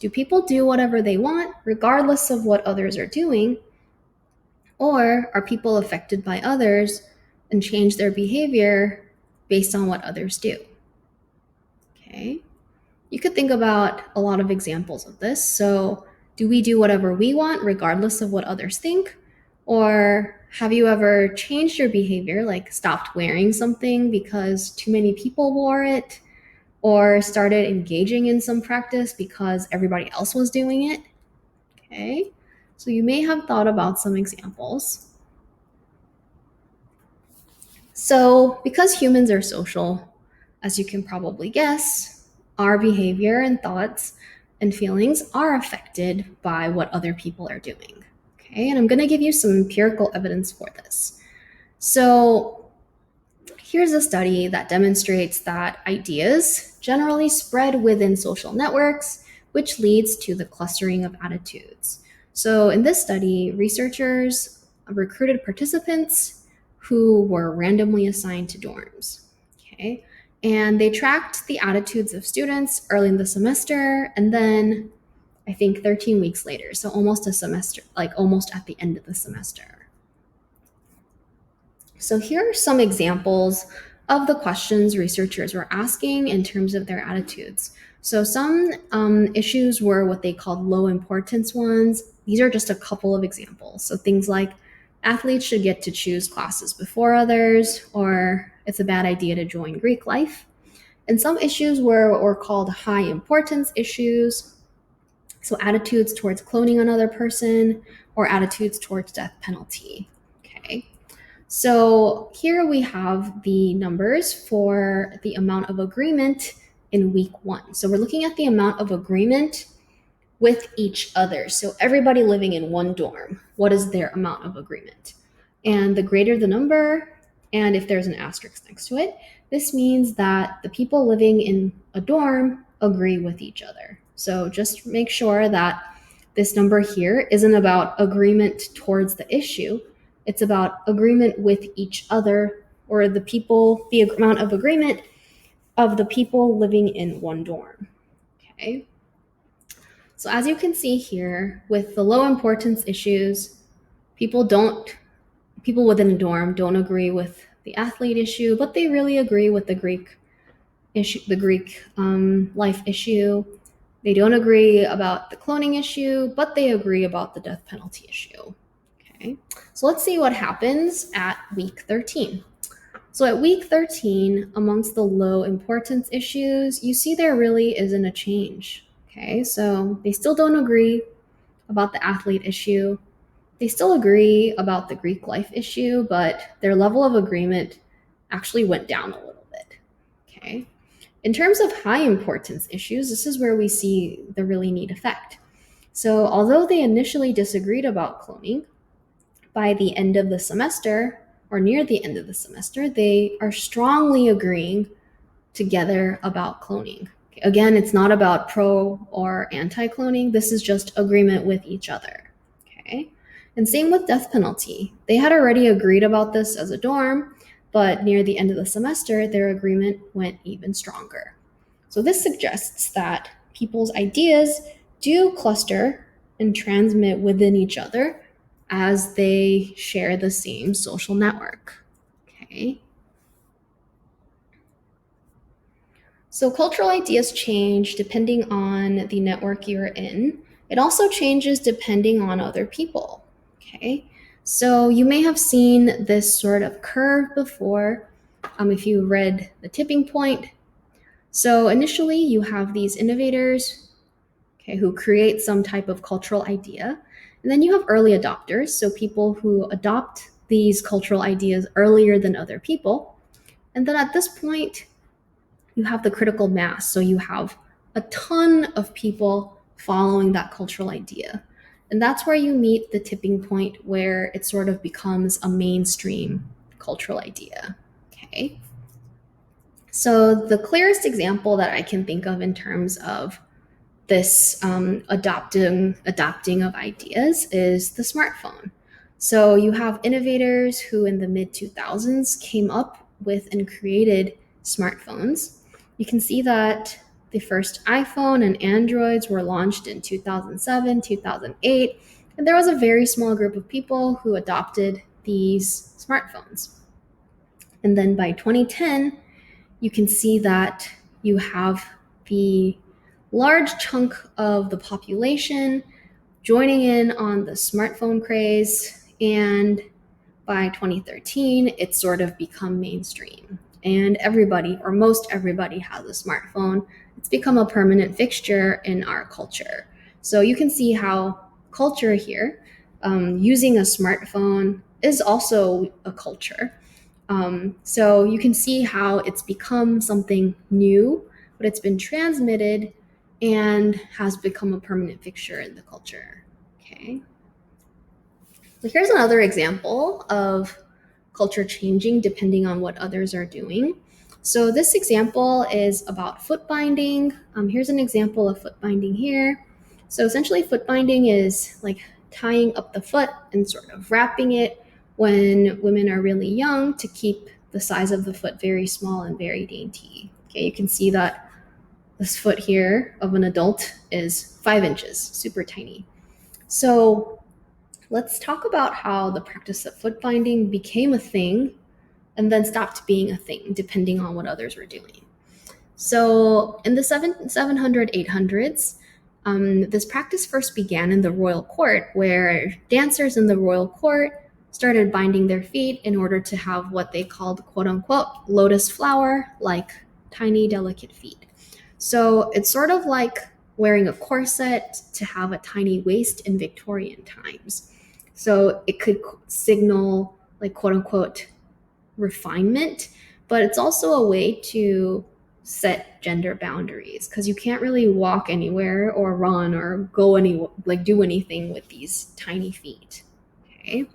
Do people do whatever they want, regardless of what others are doing? Or are people affected by others and change their behavior based on what others do? Okay. You could think about a lot of examples of this. So, do we do whatever we want, regardless of what others think? Or have you ever changed your behavior, like stopped wearing something because too many people wore it? Or started engaging in some practice because everybody else was doing it? Okay, so you may have thought about some examples. So, because humans are social, as you can probably guess, our behavior and thoughts and feelings are affected by what other people are doing. Okay, and I'm going to give you some empirical evidence for this. So, here's a study that demonstrates that ideas generally spread within social networks, which leads to the clustering of attitudes. So, in this study, researchers recruited participants who were randomly assigned to dorms. Okay, and they tracked the attitudes of students early in the semester and then I think 13 weeks later, so almost a semester, like almost at the end of the semester. So here are some examples of the questions researchers were asking in terms of their attitudes. So some issues were what they called low importance ones. These are just a couple of examples. So things like athletes should get to choose classes before others, or it's a bad idea to join Greek life. And some issues were what were called high importance issues. So attitudes towards cloning another person or attitudes towards death penalty. Okay. So here we have the numbers for the amount of agreement in week 1. So we're looking at the amount of agreement with each other. So everybody living in one dorm, what is their amount of agreement? And the greater the number, and if there's an asterisk next to it, this means that the people living in a dorm agree with each other. So just make sure that this number here isn't about agreement towards the issue. It's about agreement with each other, or the amount of agreement of the people living in one dorm. Okay. So as you can see here, with the low importance issues, people within a dorm don't agree with the athlete issue, but they really agree with the Greek issue, the Greek life issue. They don't agree about the cloning issue, but they agree about the death penalty issue. Okay, so let's see what happens at week 13. So at week 13, amongst the low importance issues, you see there really isn't a change. Okay, so they still don't agree about the athlete issue. They still agree about the Greek life issue, but their level of agreement actually went down a little bit. Okay. In terms of high importance issues, this is where we see the really neat effect. So although they initially disagreed about cloning, by the end of the semester, or near the end of the semester, they are strongly agreeing together about cloning. Again, it's not about pro or anti-cloning. This is just agreement with each other. Okay. And same with death penalty. They had already agreed about this as a dorm, but near the end of the semester, their agreement went even stronger. So this suggests that people's ideas do cluster and transmit within each other as they share the same social network. Okay. So cultural ideas change depending on the network you're in. It also changes depending on other people. Okay. So you may have seen this sort of curve before if you read The Tipping Point. So initially you have these innovators, okay, who create some type of cultural idea. And then you have early adopters, so people who adopt these cultural ideas earlier than other people. And then at this point, you have the critical mass. So you have a ton of people following that cultural idea. And that's where you meet the tipping point where it sort of becomes a mainstream cultural idea. Okay. So the clearest example that I can think of in terms of this adopting of ideas is the smartphone. So you have innovators who in the mid 2000s came up with and created smartphones. You can see that The first iPhone and Androids were launched in 2007, 2008, and there was a very small group of people who adopted these smartphones. And then by 2010, you can see that you have the large chunk of the population joining in on the smartphone craze. And by 2013, it's sort of become mainstream. And everybody, or most everybody, has a smartphone. It's become a permanent fixture in our culture. So you can see how culture here, using a smartphone, is also a culture. So you can see how it's become something new, but it's been transmitted and has become a permanent fixture in the culture. Okay. So here's another example of culture changing depending on what others are doing. So this example is about foot binding. Here's an example of foot binding here. So essentially foot binding is like tying up the foot and sort of wrapping it when women are really young to keep the size of the foot very small and very dainty. Okay, you can see that this foot here of an adult is 5 inches, super tiny. So let's talk about how the practice of foot binding became a thing and then stopped being a thing depending on what others were doing. So in the 700, 800s, this practice first began in the royal court, where dancers in the royal court started binding their feet in order to have what they called, quote unquote, lotus flower, like tiny, delicate feet. So it's sort of like wearing a corset to have a tiny waist in Victorian times. So it could signal, like, quote unquote, refinement, but it's also a way to set gender boundaries because you can't really walk anywhere or run or go do anything with these tiny feet. Okay.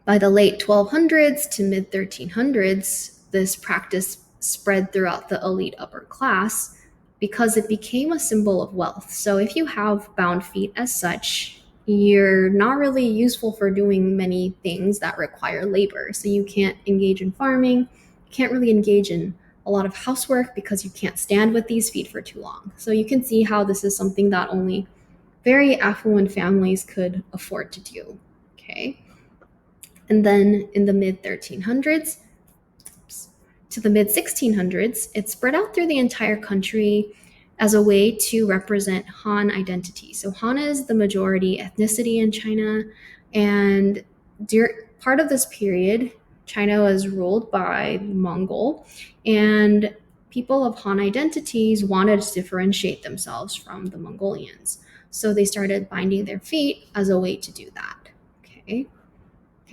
By the late 1200s to mid 1300s, this practice spread throughout the elite upper class because it became a symbol of wealth. So if you have bound feet as such, you're not really useful for doing many things that require labor. So you can't engage in farming, you can't really engage in a lot of housework because you can't stand with these feet for too long. So you can see how this is something that only very affluent families could afford to do. Okay. And then in the mid 1300s to the mid 1600s, it spread out through the entire country as a way to represent Han identity. So Han is the majority ethnicity in China, and part of this period, China was ruled by Mongol, and people of Han identities wanted to differentiate themselves from the Mongolians. So they started binding their feet as a way to do that. Okay,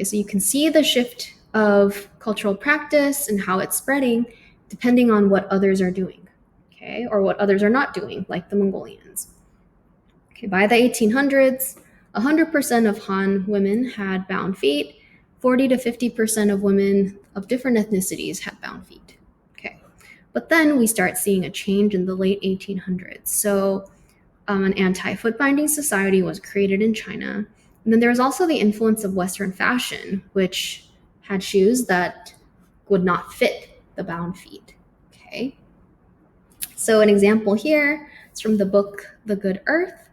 so you can see the shift of cultural practice and how it's spreading depending on what others are doing. Okay, or what others are not doing, like the Mongolians. Okay, by the 1800s, 100% of Han women had bound feet. 40 to 50% of women of different ethnicities had bound feet. Okay, but then we start seeing a change in the late 1800s. So an anti-foot binding society was created in China. And then there was also the influence of Western fashion, which had shoes that would not fit the bound feet. Okay. So an example here is from the book The Good Earth.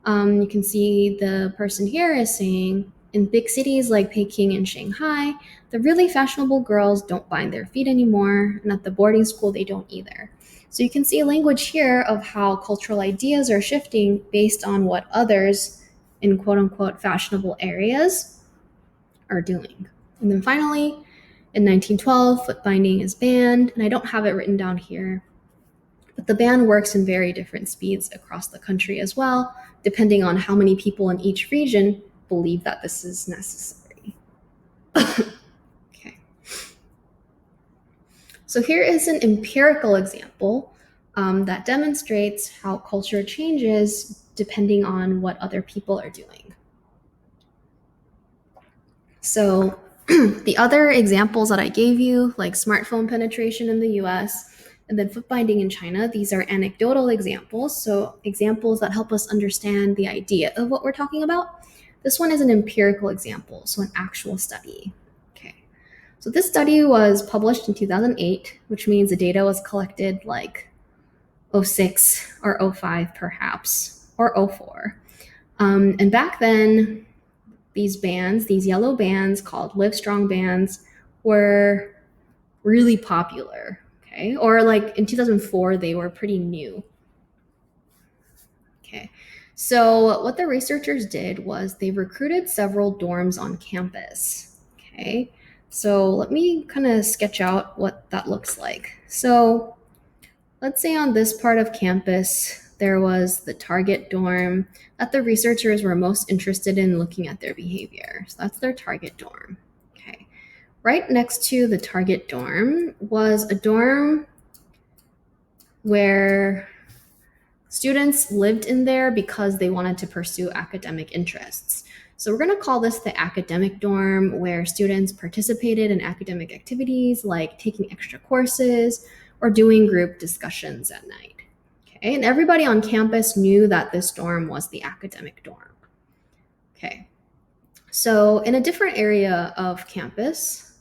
You can see the person here is saying, in big cities like Peking and Shanghai, the really fashionable girls don't bind their feet anymore, and at the boarding school they don't either. So you can see language here of how cultural ideas are shifting based on what others in quote unquote fashionable areas are doing. And then finally, in 1912, foot binding is banned, and I don't have it written down here, but the ban works in very different speeds across the country as well, depending on how many people in each region believe that this is necessary. Okay. So here is an empirical example that demonstrates how culture changes depending on what other people are doing. So the other examples that I gave you, like smartphone penetration in the US and then foot binding in China, these are anecdotal examples. So examples that help us understand the idea of what we're talking about. This one is an empirical example, so an actual study. Okay. So this study was published in 2008, which means the data was collected like '06 or '05 perhaps, or '04. And back then, these bands, these yellow bands called Live Strong bands, were really popular. Okay. Or like in 2004, they were pretty new. Okay. So what the researchers did was they recruited several dorms on campus. Okay. So let me kind of sketch out what that looks like. So let's say on this part of campus, there was the target dorm that the researchers were most interested in looking at their behavior. So that's their target dorm. Okay. Right next to the target dorm was a dorm where students lived in there because they wanted to pursue academic interests. So we're going to call this the academic dorm, where students participated in academic activities like taking extra courses or doing group discussions at night. Okay, and everybody on campus knew that this dorm was the academic dorm. Okay, so in a different area of campus,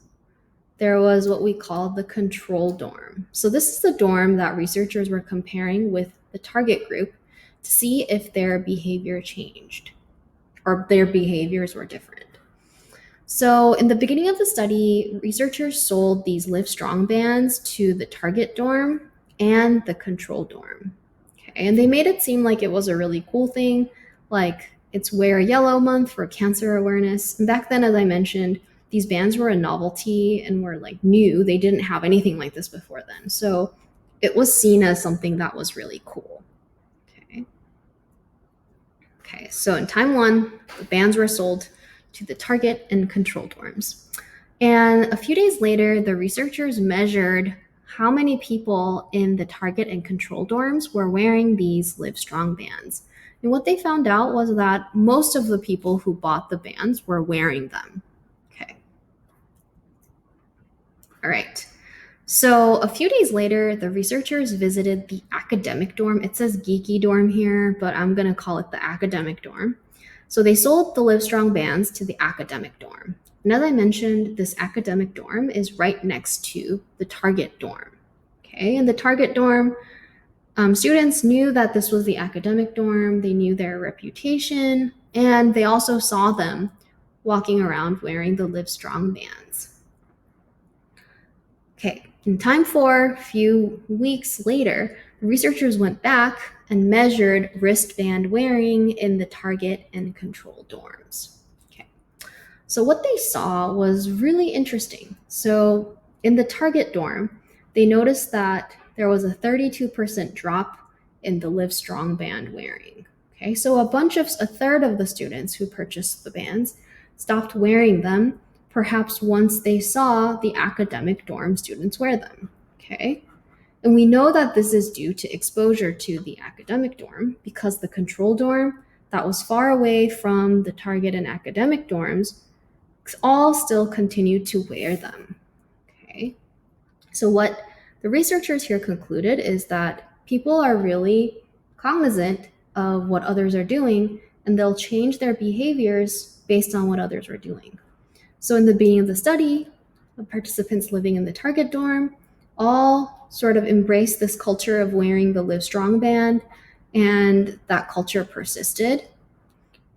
there was what we call the control dorm. So this is the dorm that researchers were comparing with the target group to see if their behavior changed or their behaviors were different. So in the beginning of the study, researchers sold these Live Strong bands to the target dorm and the control dorm. Okay, and they made it seem like it was a really cool thing, like it's Wear Yellow Month for cancer awareness. And back then, as I mentioned, these bands were a novelty and were like new. They didn't have anything like this before then. So it was seen as something that was really cool. Okay. Okay, so in time one, the bands were sold to the target and control dorms. And a few days later, the researchers measured how many people in the target and control dorms were wearing these Live Strong bands. And what they found out was that most of the people who bought the bands were wearing them. Okay. All right. So a few days later, the researchers visited the academic dorm. It says geeky dorm here, but I'm going to call it the academic dorm. So they sold the Live Strong bands to the academic dorm. And as I mentioned, this academic dorm is right next to the target dorm. Okay, and the target dorm, students knew that this was the academic dorm. They knew their reputation, and they also saw them walking around wearing the Live Strong bands. Okay, in time four, a few weeks later, the researchers went back and measured wristband wearing in the target and control dorms. Okay, so what they saw was really interesting. So in the target dorm, they noticed that there was a 32% drop in the Live Strong band wearing. Okay, so a third of the students who purchased the bands stopped wearing them, perhaps once they saw the academic dorm students wear them. Okay, and we know that this is due to exposure to the academic dorm because the control dorm that was far away from the target and academic dorms all still continued to wear them. Okay, so what the researchers here concluded is that people are really cognizant of what others are doing, and they'll change their behaviors based on what others are doing. So in the beginning of the study, the participants living in the target dorm all sort of embraced this culture of wearing the Live Strong band, and that culture persisted.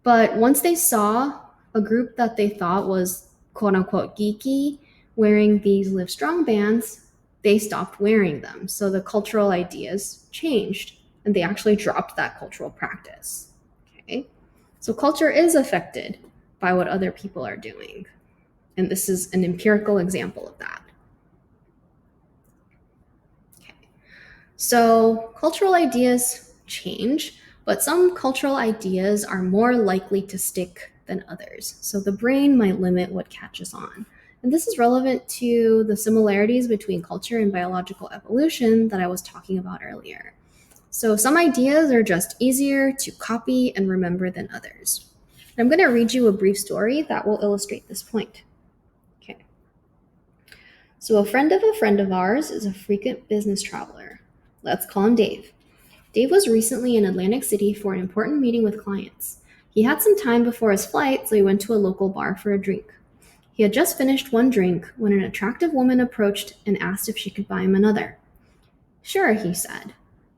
But once they saw a group that they thought was quote unquote geeky wearing these Live Strong bands, they stopped wearing them. So the cultural ideas changed and they actually dropped that cultural practice. Okay, so culture is affected by what other people are doing. And this is an empirical example of that. Okay. So cultural ideas change, but some cultural ideas are more likely to stick than others. So the brain might limit what catches on. And this is relevant to the similarities between culture and biological evolution that I was talking about earlier. So some ideas are just easier to copy and remember than others. I'm going to read you a brief story that will illustrate this point. Okay. So a friend of ours is a frequent business traveler. Let's call him Dave. Dave was recently in Atlantic City for an important meeting with clients. He had some time before his flight, so he went to a local bar for a drink. He had just finished one drink when an attractive woman approached and asked if she could buy him another. Sure, he said.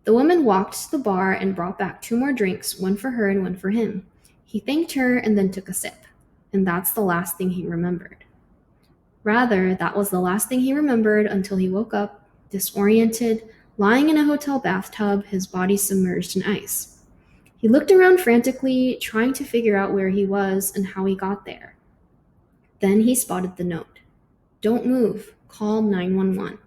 The woman walked to the bar and brought back 2 more drinks, one for her and one for him. He thanked her and then took a sip, and that's the last thing he remembered. Rather, that was the last thing he remembered until he woke up, disoriented, lying in a hotel bathtub, his body submerged in ice. He looked around frantically, trying to figure out where he was and how he got there. Then he spotted the note. Don't move. Call 911.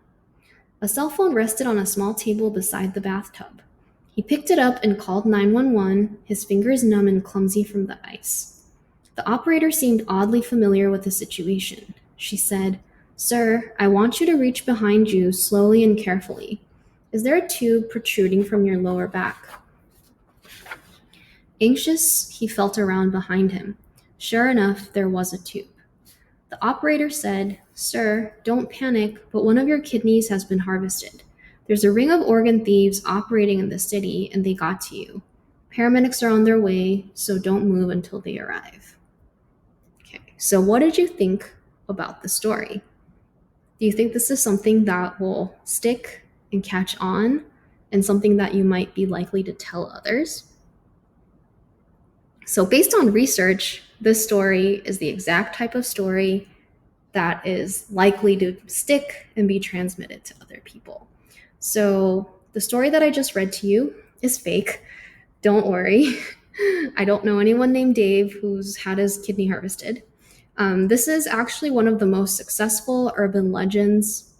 A cell phone rested on a small table beside the bathtub. He picked it up and called 911, his fingers numb and clumsy from the ice. The operator seemed oddly familiar with the situation. She said, "Sir, I want you to reach behind you slowly and carefully. Is there a tube protruding from your lower back?" Anxious, he felt around behind him. Sure enough, there was a tube. The operator said, "Sir, don't panic, but one of your kidneys has been harvested. There's a ring of organ thieves operating in the city, and they got to you. Paramedics are on their way, so don't move until they arrive." Okay, so what did you think about the story? Do you think this is something that will stick and catch on, and something that you might be likely to tell others? So, based on research, this story is the exact type of story that is likely to stick and be transmitted to other people. So, the story that I just read to you is fake. Don't worry. I don't know anyone named Dave who's had his kidney harvested. This is actually one of the most successful urban legends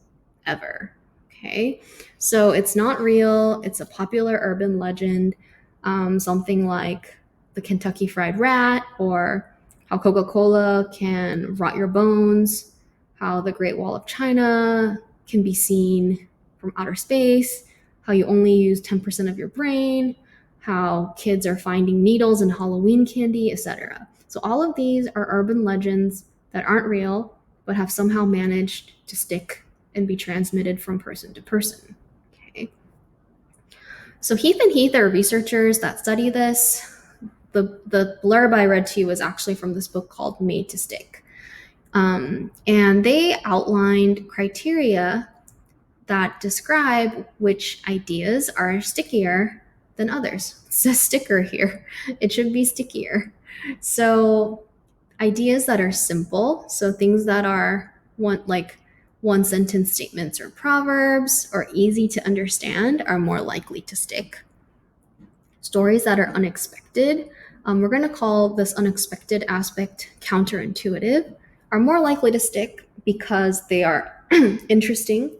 ever. Okay, so it's not real, it's a popular urban legend, something like the Kentucky Fried Rat, or how Coca-Cola can rot your bones, how the Great Wall of China can be seen from outer space, how you only use 10% of your brain, how kids are finding needles in Halloween candy, etc. So all of these are urban legends that aren't real, but have somehow managed to stick and be transmitted from person to person. Okay. So Heath and Heath are researchers that study this. The blurb I read to you was actually from this book called Made to Stick. And they outlined criteria that describe which ideas are stickier than others. It says sticker here. It should be stickier. So ideas that are simple, so things that are one sentence statements or proverbs or easy to understand, are more likely to stick. Stories that are unexpected, we're going to call this unexpected aspect counterintuitive, are more likely to stick because they are interesting,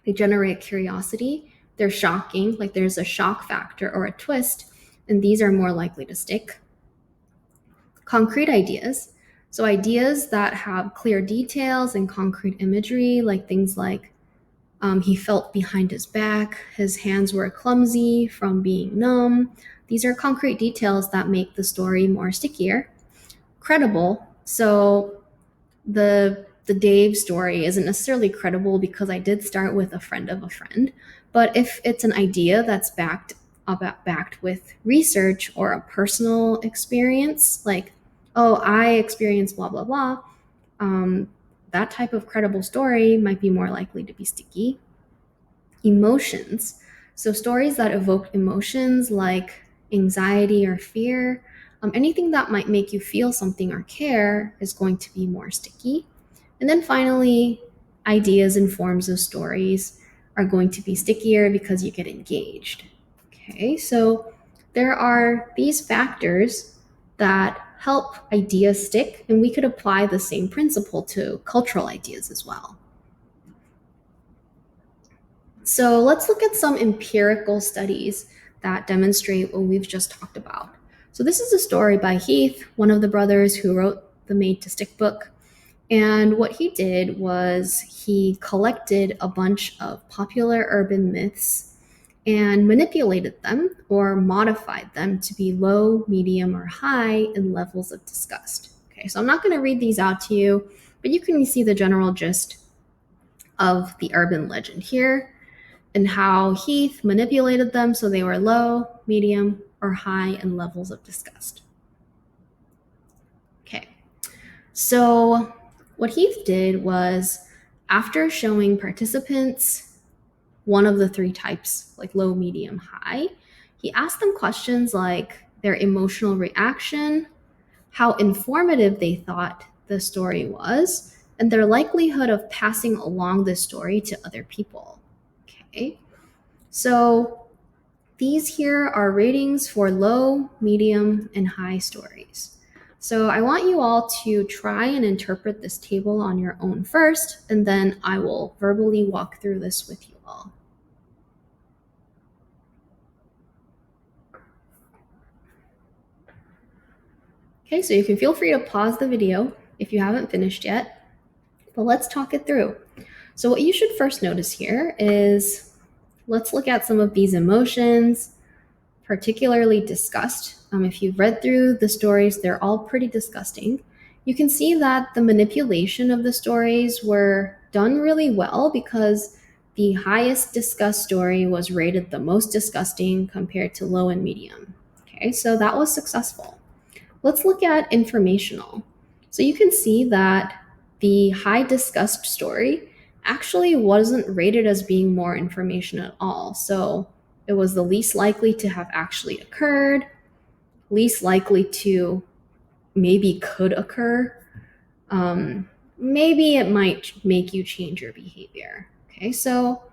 they generate curiosity, they're shocking, like there's a shock factor or a twist, and these are more likely to stick. Concrete ideas, so ideas that have clear details and concrete imagery, like things like he felt behind his back, his hands were clumsy from being numb. These are concrete details that make the story more stickier. Credible, so the Dave story isn't necessarily credible because I did start with a friend of a friend, but if it's an idea that's backed with research or a personal experience, like, oh, I experienced blah blah blah, that type of credible story might be more likely to be sticky. Emotions, so stories that evoke emotions like anxiety or fear, anything that might make you feel something or care, is going to be more sticky. And then finally, ideas and forms of stories are going to be stickier because you get engaged. Okay, so there are these factors that help ideas stick, and we could apply the same principle to cultural ideas as well. So let's look at some empirical studies that demonstrate what we've just talked about. So this is a story by Heath, one of the brothers who wrote the Made to Stick book. And what he did was he collected a bunch of popular urban myths and manipulated them or modified them to be low, medium, or high in levels of disgust. Okay, so I'm not going to read these out to you, but you can see the general gist of the urban legend here and how Heath manipulated them so they were low, medium, or high in levels of disgust. Okay, so what Heath did was, after showing participants one of the three types, like low, medium, high. He asked them questions like their emotional reaction, how informative they thought the story was, and their likelihood of passing along this story to other people. Okay, so these here are ratings for low, medium, and high stories. So I want you all to try and interpret this table on your own first, and then I will verbally walk through this with you all. Okay, so you can feel free to pause the video if you haven't finished yet, but let's talk it through. So what you should first notice here is, let's look at some of these emotions, particularly disgust. If you've read through the stories, they're all pretty disgusting. You can see that the manipulation of the stories were done really well because the highest disgust story was rated the most disgusting compared to low and medium. Okay, so that was successful. Let's look at informational. So you can see that the high disgust story actually wasn't rated as being more information at all. So it was the least likely to have actually occurred, least likely to maybe could occur. Maybe it might make you change your behavior. Okay, so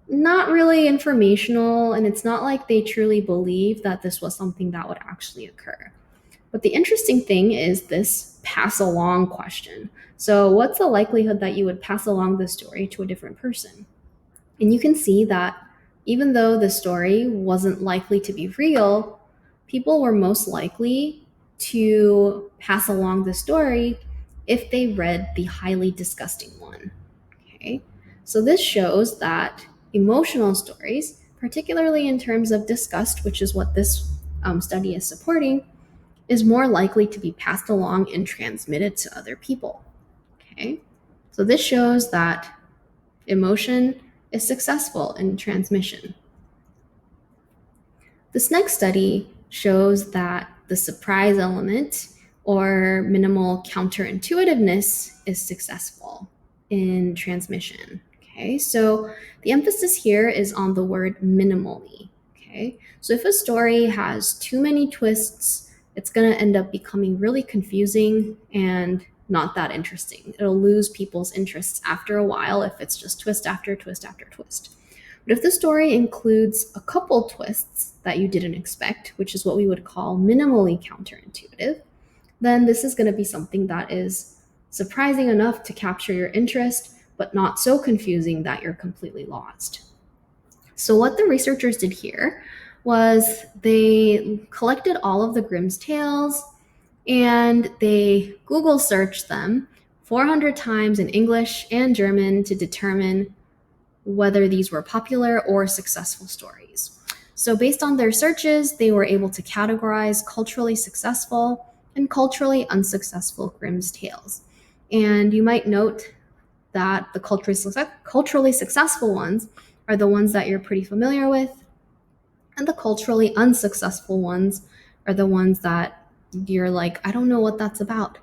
not really informational, and it's not like they truly believe that this was something that would actually occur. But the interesting thing is this pass along question. So, what's the likelihood that you would pass along this story to a different person? And you can see that even though the story wasn't likely to be real, people were most likely to pass along the story if they read the highly disgusting one. Okay, so this shows that emotional stories, particularly in terms of disgust, which is what this study is supporting, is more likely to be passed along and transmitted to other people. Okay, so this shows that emotion is successful in transmission. This next study shows that the surprise element or minimal counterintuitiveness is successful in transmission. Okay, so the emphasis here is on the word minimally. Okay, so if a story has too many twists, it's going to end up becoming really confusing and not that interesting. It'll lose people's interests after a while if it's just twist after twist after twist. But if the story includes a couple twists that you didn't expect, which is what we would call minimally counterintuitive, then this is going to be something that is surprising enough to capture your interest, but not so confusing that you're completely lost. So what the researchers did here was they collected all of the Grimm's tales and they Google searched them 400 times in English and German to determine whether these were popular or successful stories. So based on their searches, they were able to categorize culturally successful and culturally unsuccessful Grimm's tales. And you might note that the culturally successful ones are the ones that you're pretty familiar with, and the culturally unsuccessful ones are the ones that you're like, I don't know what that's about.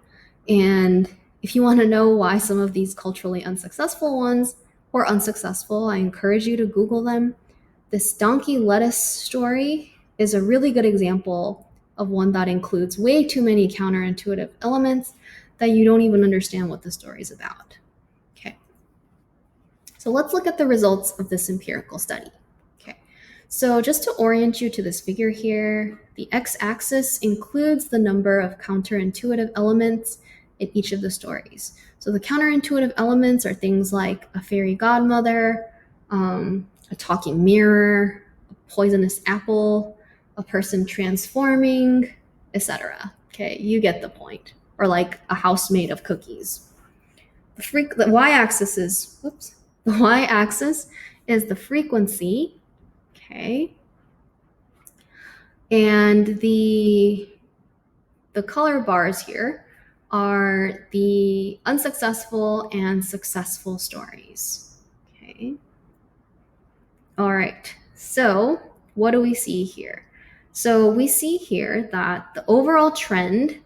And if you want to know why some of these culturally unsuccessful ones were unsuccessful, I encourage you to Google them. This donkey lettuce story is a really good example of one that includes way too many counterintuitive elements that you don't even understand what the story is about. Okay, so let's look at the results of this empirical study. Okay, so just to orient you to this figure here, the x-axis includes the number of counterintuitive elements in each of the stories. So the counterintuitive elements are things like a fairy godmother, a talking mirror, a poisonous apple, a person transforming, etc. Okay, you get the point. Or like a house made of cookies. The y-axis is, the y-axis is the frequency, okay, and the color bars here are the unsuccessful and successful stories. Okay. All right. So what do we see here? So we see here that the overall trend,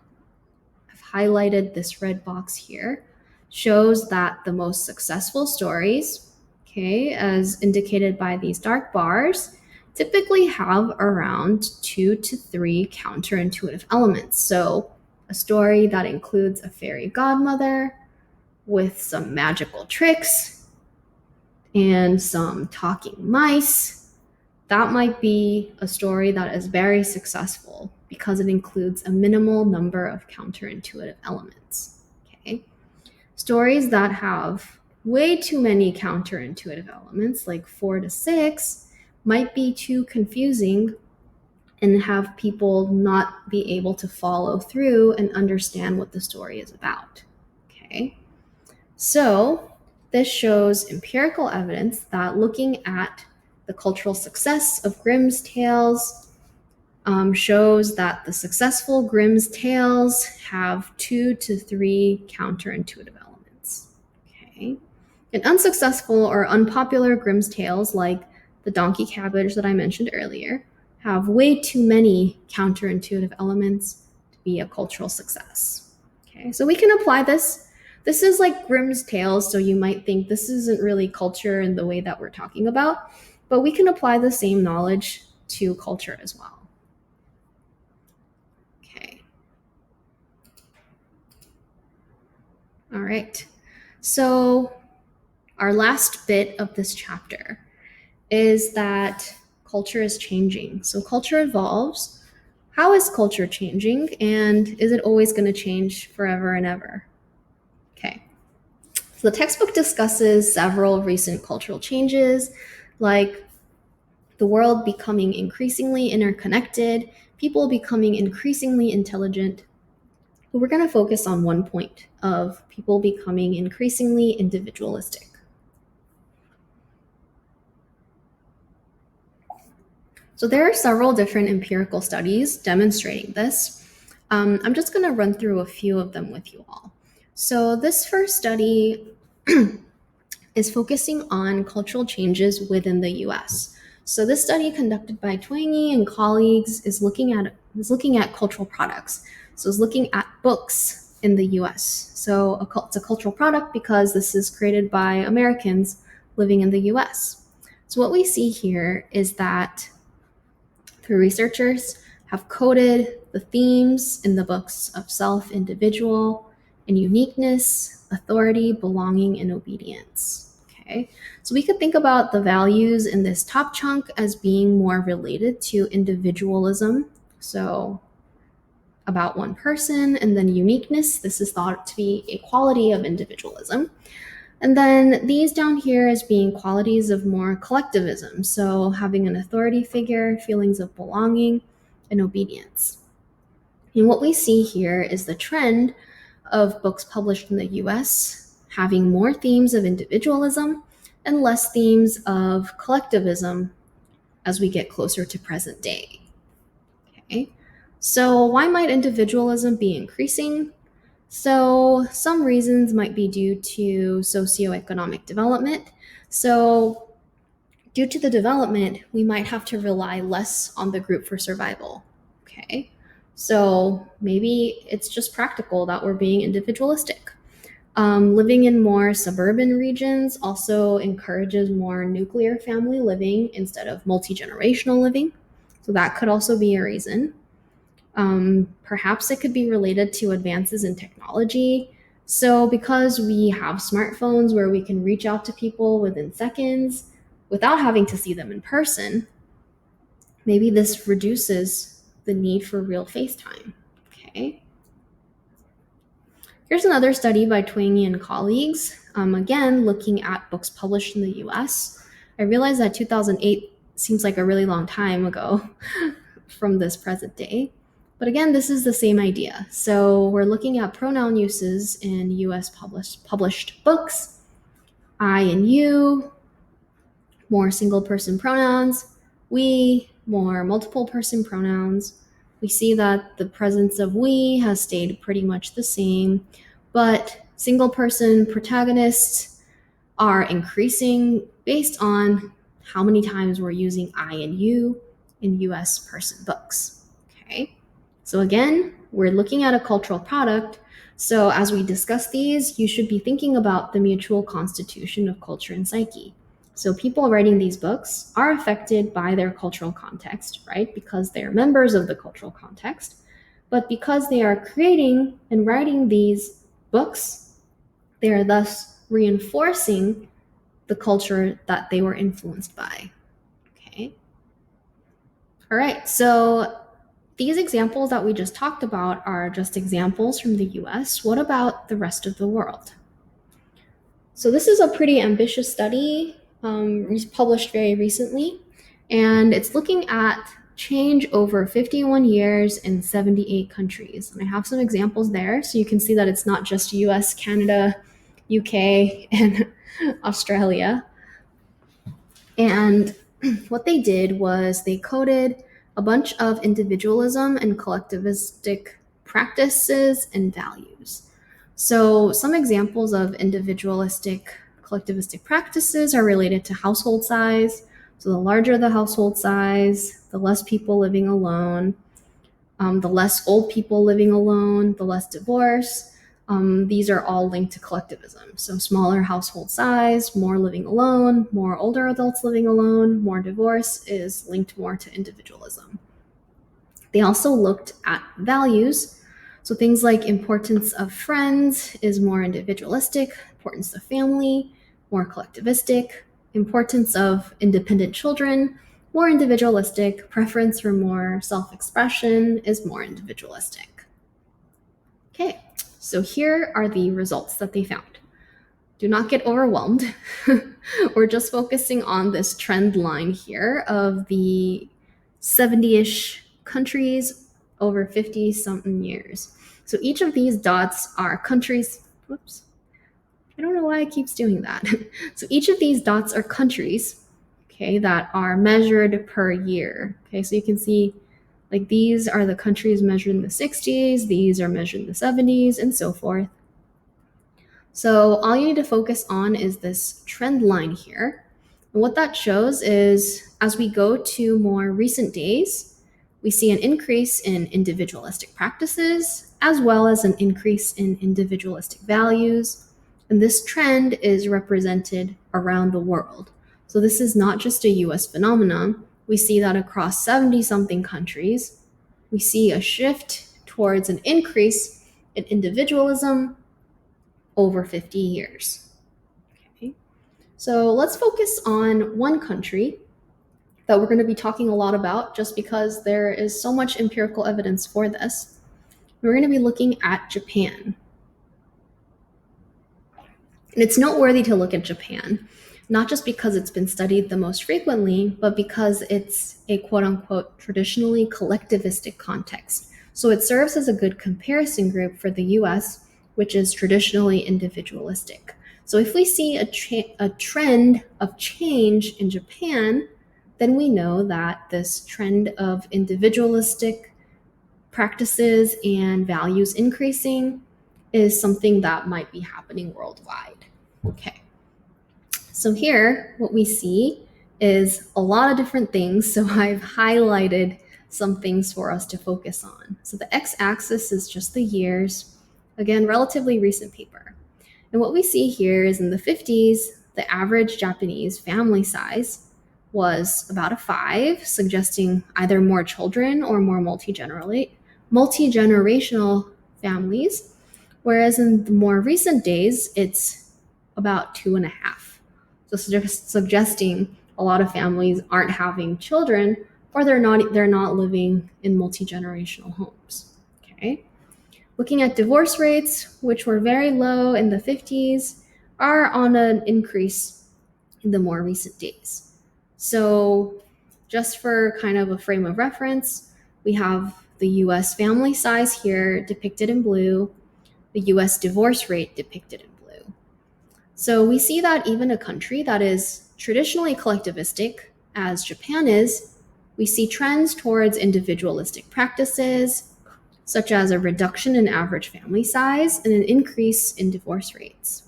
I've highlighted this red box here, shows that the most successful stories, okay, as indicated by these dark bars, typically have around 2 to 3 counterintuitive elements. So, a story that includes a fairy godmother with some magical tricks and some talking mice, that might be a story that is very successful because it includes a minimal number of counterintuitive elements. Okay? Stories that have way too many counterintuitive elements, like 4 to 6, might be too confusing and have people not be able to follow through and understand what the story is about. Okay? So, this shows empirical evidence that looking at the cultural success of Grimm's tales shows that the successful Grimm's tales have 2 to 3 counterintuitive elements. Okay. And unsuccessful or unpopular Grimm's tales, like the donkey cabbage that I mentioned earlier, have way too many counterintuitive elements to be a cultural success. Okay, so we can apply this. This is like Grimm's tales, so you might think this isn't really culture in the way that we're talking about, but we can apply the same knowledge to culture as well. Okay. All right. So our last bit of this chapter is that culture is changing. So culture evolves. How is culture changing? And is it always going to change forever and ever? Okay. So the textbook discusses several recent cultural changes, like the world becoming increasingly interconnected, people becoming increasingly intelligent. But we're going to focus on one point of people becoming increasingly individualistic. So there are several different empirical studies demonstrating this. I'm just going to run through a few of them with you all. So this first study is focusing on cultural changes within the US. So this study conducted by Twenge and colleagues is looking at cultural products. So it's looking at books in the US. So it's a cultural product because this is created by Americans living in the US. So what we see here is that the researchers have coded the themes in the books of self, individual, and uniqueness, authority, belonging, and obedience. Okay, so we could think about the values in this top chunk as being more related to individualism. So about one person, and then uniqueness. This is thought to be a quality of individualism. And then these down here as being qualities of more collectivism. So having an authority figure, feelings of belonging, and obedience. And what we see here is the trend of books published in the US having more themes of individualism and less themes of collectivism as we get closer to present day. Okay. So why might individualism be increasing? So some reasons might be due to socioeconomic development. So due to the development, we might have to rely less on the group for survival. Okay. So maybe it's just practical that we're being individualistic. Living in more suburban regions also encourages more nuclear family living instead of multi-generational living. So that could also be a reason. Perhaps it could be related to advances in technology. So because we have smartphones where we can reach out to people within seconds without having to see them in person, maybe this reduces the need for real FaceTime. Okay. Here's another study by Twenge and colleagues, again, looking at books published in the US. I realize that 2008 seems like a really long time ago from this present day. But again, this is the same idea. So we're looking at pronoun uses in US published books. I and you, more single person pronouns. We, more multiple person pronouns. We see that the presence of we has stayed pretty much the same, but single person protagonists are increasing based on how many times we're using I and you in US person books. Okay. So again, we're looking at a cultural product. So as we discuss these, you should be thinking about the mutual constitution of culture and psyche. So people writing these books are affected by their cultural context, right? Because they're members of the cultural context. But because they are creating and writing these books, they are thus reinforcing the culture that they were influenced by. Okay. All right. So these examples that we just talked about are just examples from the US. What about the rest of the world? So this is a pretty ambitious study published very recently, and it's looking at change over 51 years in 78 countries. And I have some examples there, so you can see that it's not just US, Canada, UK, and Australia. And what they did was they coded a bunch of individualism and collectivistic practices and values. So, some examples of individualistic, collectivistic practices are related to household size. So, the larger the household size, the less people living alone, the less old people living alone, the less divorce. These are all linked to collectivism. So, smaller household size, more living alone, more older adults living alone, more divorce is linked more to individualism. They also looked at values. So, things like importance of friends is more individualistic, importance of family, more collectivistic, importance of independent children, more individualistic, preference for more self expression is more individualistic. Okay, so here are the results that they found. Do not get overwhelmed. We're just focusing on this trend line here of the 70-ish countries over 50 something years. So each of these dots are countries. Whoops. I don't know why it keeps doing that. So each of these dots are countries, okay, that are measured per year. Okay, so you can see like these are the countries measured in the 60s, these are measured in the 70s, and so forth. So all you need to focus on is this trend line here. And what that shows is as we go to more recent days, we see an increase in individualistic practices as well as an increase in individualistic values. And this trend is represented around the world. So this is not just a US phenomenon. We see that across 70 something countries, we see a shift towards an increase in individualism over 50 years. Okay. So let's focus on one country that we're going to be talking a lot about just because there is so much empirical evidence for this. We're going to be looking at Japan. And it's noteworthy to look at Japan, not just because it's been studied the most frequently, but because it's a quote unquote traditionally collectivistic context. So it serves as a good comparison group for the US, which is traditionally individualistic. So if we see a trend of change in Japan, then we know that this trend of individualistic practices and values increasing is something that might be happening worldwide. Okay. So here, what we see is a lot of different things. So I've highlighted some things for us to focus on. So the x-axis is just the years. Again, relatively recent paper. And what we see here is in the 50s, the average Japanese family size was about a 5, suggesting either more children or more multi-generational families. Whereas in the more recent days, it's about 2.5. So suggesting a lot of families aren't having children or they're not living in multi-generational homes. Okay. Looking at divorce rates, which were very low in the 50s, are on an increase in the more recent days. So just for kind of a frame of reference, we have the US family size here depicted in blue, the US divorce rate depicted in blue. So we see that even a country that is traditionally collectivistic, as Japan is, we see trends towards individualistic practices, such as a reduction in average family size and an increase in divorce rates.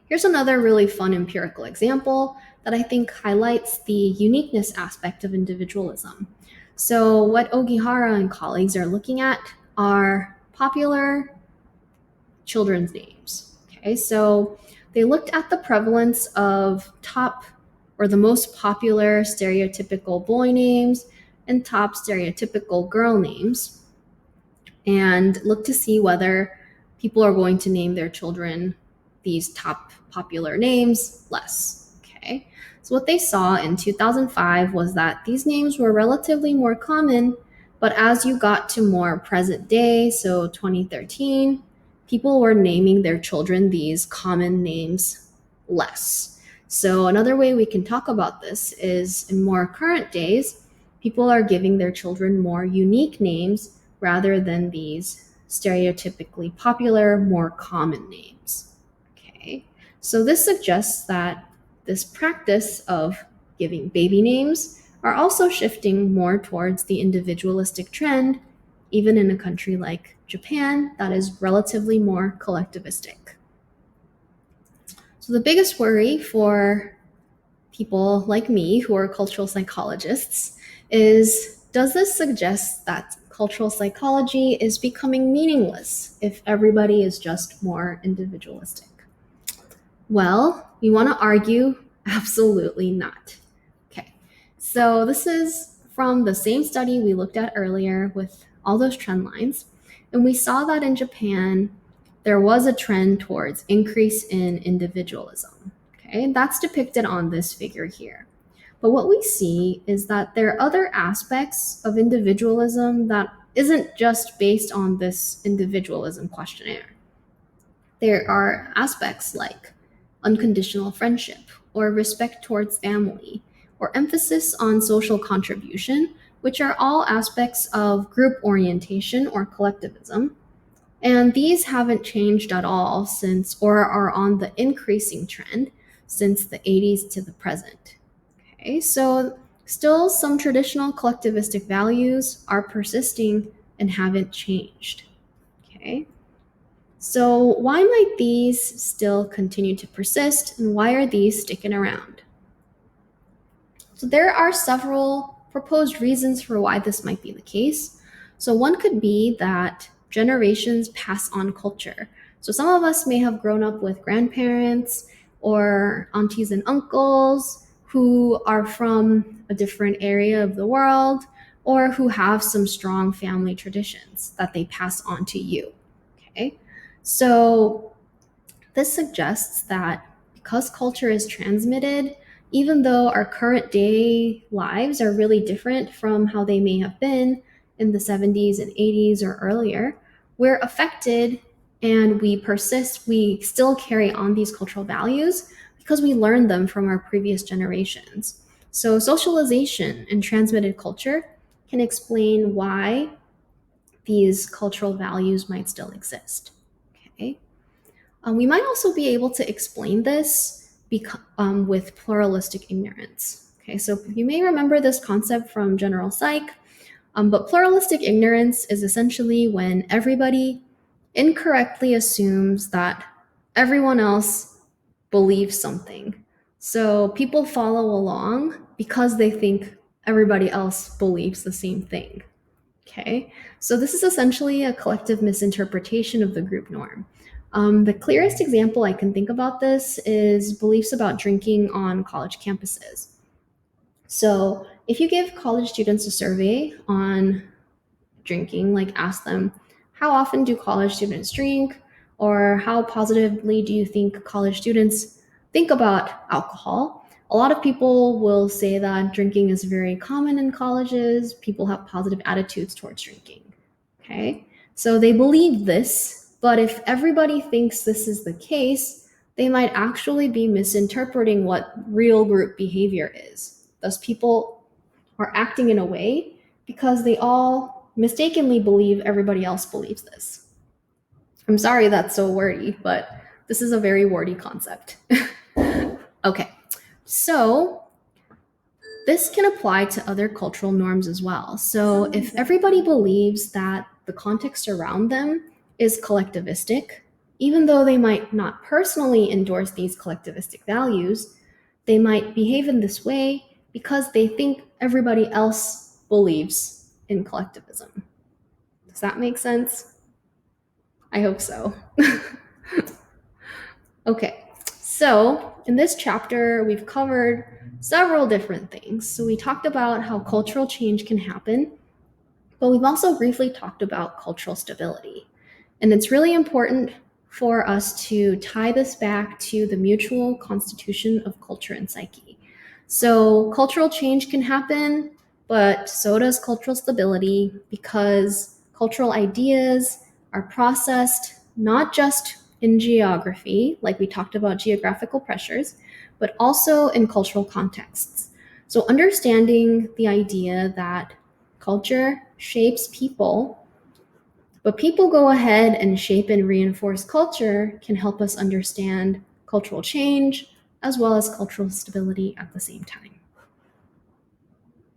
Here's another really fun empirical example that I think highlights the uniqueness aspect of individualism. So what Ogihara and colleagues are looking at are popular children's names. Okay, so they looked at the prevalence of top or the most popular stereotypical boy names and top stereotypical girl names and look to see whether people are going to name their children these top popular names less. Okay. So what they saw in 2005 was that these names were relatively more common, but as you got to more present day, so 2013, people were naming their children these common names less. So another way we can talk about this is in more current days, people are giving their children more unique names rather than these stereotypically popular, more common names. Okay, so this suggests that this practice of giving baby names are also shifting more towards the individualistic trend, even in a country like Japan that is relatively more collectivistic. So the biggest worry for people like me who are cultural psychologists is, does this suggest that cultural psychology is becoming meaningless if everybody is just more individualistic? Well, we want to argue absolutely not. Okay, so this is from the same study we looked at earlier with all those trend lines, and we saw that in Japan there was a trend towards increase in individualism. Okay, and that's depicted on this figure here. But what we see is that there are other aspects of individualism that isn't just based on this individualism questionnaire. There are aspects like unconditional friendship or respect towards family or emphasis on social contribution, which are all aspects of group orientation or collectivism. And these haven't changed at all since, or are on the increasing trend since the 80s to the present. Okay, so still some traditional collectivistic values are persisting and haven't changed. Okay, so why might these still continue to persist and why are these sticking around? So there are several proposed reasons for why this might be the case. So one could be that generations pass on culture. So some of us may have grown up with grandparents or aunties and uncles who are from a different area of the world or who have some strong family traditions that they pass on to you. Okay. So this suggests that because culture is transmitted, even though our current day lives are really different from how they may have been in the 70s and 80s or earlier, we're affected and we persist, we still carry on these cultural values because we learned them from our previous generations. So, socialization and transmitted culture can explain why these cultural values might still exist. Okay. We might also be able to explain this with pluralistic ignorance. Okay, so you may remember this concept from general psych, but pluralistic ignorance is essentially when everybody incorrectly assumes that everyone else believes something. So people follow along because they think everybody else believes the same thing. Okay, so this is essentially a collective misinterpretation of the group norm. The clearest example I can think about this is beliefs about drinking on college campuses. So, if you give college students a survey on drinking, like ask them, how often do college students drink? Or how positively do you think college students think about alcohol? A lot of people will say that drinking is very common in colleges. People have positive attitudes towards drinking. Okay, so they believe this, but if everybody thinks this is the case, they might actually be misinterpreting what real group behavior is. Thus, people are acting in a way because they all mistakenly believe everybody else believes this. I'm sorry that's so wordy, but this is a very wordy concept. Okay, so this can apply to other cultural norms as well. So if everybody believes that the context around them is collectivistic, even though they might not personally endorse these collectivistic values, they might behave in this way because they think everybody else believes in collectivism. Does that make sense? I hope so. Okay, So, in this chapter, we've covered several different things. So, we talked about how cultural change can happen, but we've also briefly talked about cultural stability. And it's really important for us to tie this back to the mutual constitution of culture and psyche. So, cultural change can happen, but so does cultural stability because cultural ideas are processed not just in geography, like we talked about geographical pressures, but also in cultural contexts. So, understanding the idea that culture shapes people, but people go ahead and shape and reinforce culture can help us understand cultural change as well as cultural stability at the same time.